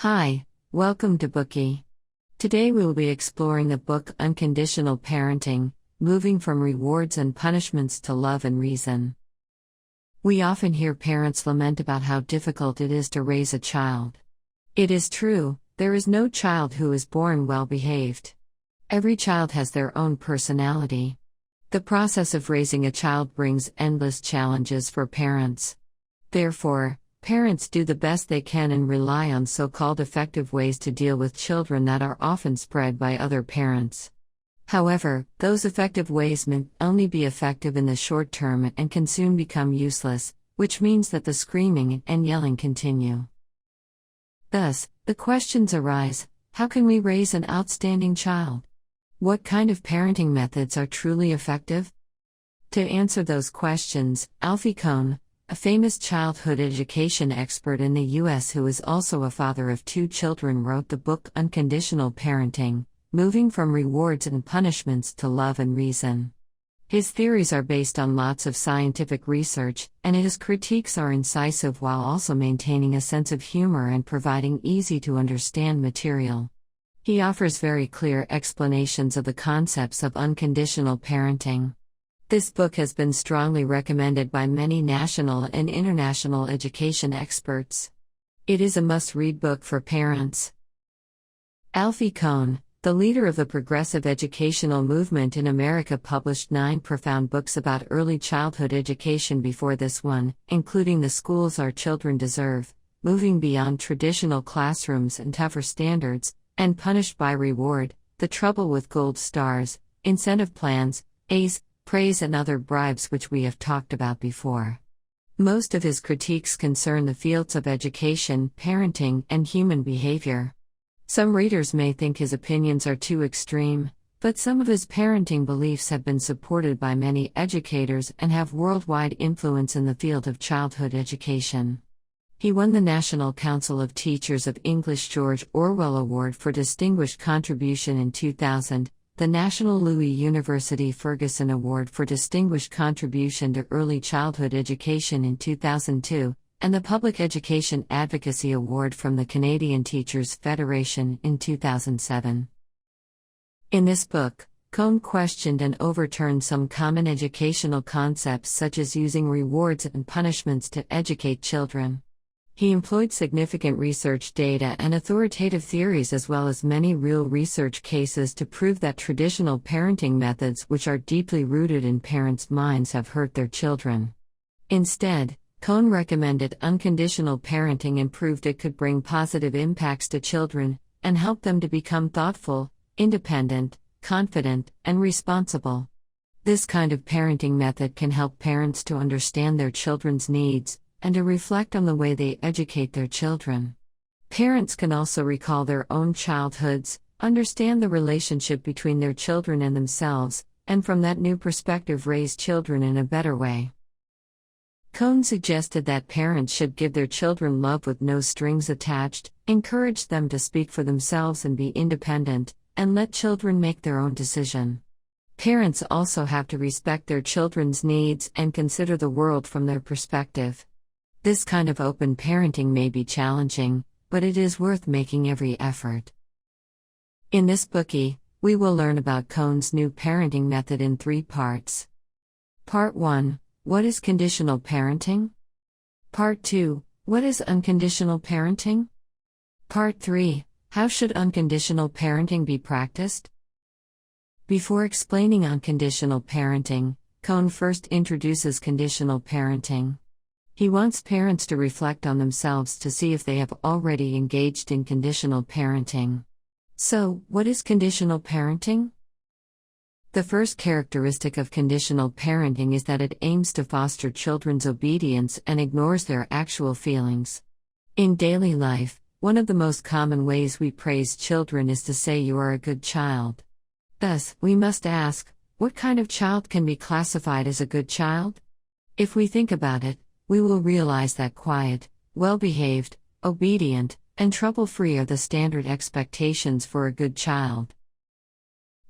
Hi, welcome to Bookie. Today we will be exploring the book Unconditional Parenting, Moving from Rewards and Punishments to Love and Reason. We often hear parents lament about how difficult it is to raise a child. It is true, there is no child who is born well-behaved. Every child has their own personality. The process of raising a child brings endless challenges for parents. Therefore, parents do the best they can and rely on so-called effective ways to deal with children that are often spread by other parents. However, those effective ways may only be effective in the short term and can soon become useless, which means that the screaming and yelling continue. Thus, the questions arise: how can we raise an outstanding child? What kind of parenting methods are truly effective? To answer those questions, Alfie Kohn, a famous childhood education expert in the U.S. who is also a father of 2 children, wrote the book Unconditional Parenting, Moving from Rewards and Punishments to Love and Reason. His theories are based on lots of scientific research, and his critiques are incisive while also maintaining a sense of humor and providing easy-to-understand material. He offers very clear explanations of the concepts of unconditional parenting. This book has been strongly recommended by many national and international education experts. It is a must-read book for parents. Alfie Kohn, the leader of the progressive educational movement in America, published 9 profound books about early childhood education before this one, including The Schools Our Children Deserve, Moving Beyond Traditional Classrooms and Tougher Standards, and Punished by Reward, The Trouble with Gold Stars, Incentive Plans, A's, Praise and Other Bribes, which we have talked about before. Most of his critiques concern the fields of education, parenting, and human behavior. Some readers may think his opinions are too extreme, but some of his parenting beliefs have been supported by many educators and have worldwide influence in the field of childhood education. He won the National Council of Teachers of English George Orwell Award for Distinguished Contribution in 2000, the National-Louis University Ferguson Award for Distinguished Contribution to Early Childhood Education in 2002, and the Public Education Advocacy Award from the Canadian Teachers Federation in 2007. In this book, Kohn questioned and overturned some common educational concepts such as using rewards and punishments to educate children. He employed significant research data and authoritative theories as well as many real research cases to prove that traditional parenting methods, which are deeply rooted in parents' minds, have hurt their children. Instead, Kohn recommended unconditional parenting and proved it could bring positive impacts to children and help them to become thoughtful, independent, confident, and responsible. This kind of parenting method can help parents to understand their children's needs and to reflect on the way they educate their children. Parents can also recall their own childhoods, understand the relationship between their children and themselves, and from that new perspective raise children in a better way. Kohn suggested that parents should give their children love with no strings attached, encourage them to speak for themselves and be independent, and let children make their own decision. Parents also have to respect their children's needs and consider the world from their perspective. This kind of open parenting may be challenging, but it is worth making every effort. In this bookie, we will learn about Kohn's new parenting method in 3 parts. Part 1: What is conditional parenting? Part 2: What is unconditional parenting? Part 3: How should unconditional parenting be practiced? Before explaining unconditional parenting, Kohn first introduces conditional parenting. He wants parents to reflect on themselves to see if they have already engaged in conditional parenting. So, what is conditional parenting? The first characteristic of conditional parenting is that it aims to foster children's obedience and ignores their actual feelings. In daily life, one of the most common ways we praise children is to say you are a good child. Thus, we must ask, what kind of child can be classified as a good child? If we think about it, we will realize that quiet, well-behaved, obedient, and trouble-free are the standard expectations for a good child.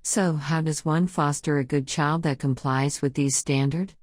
So, how does one foster a good child that complies with these standards?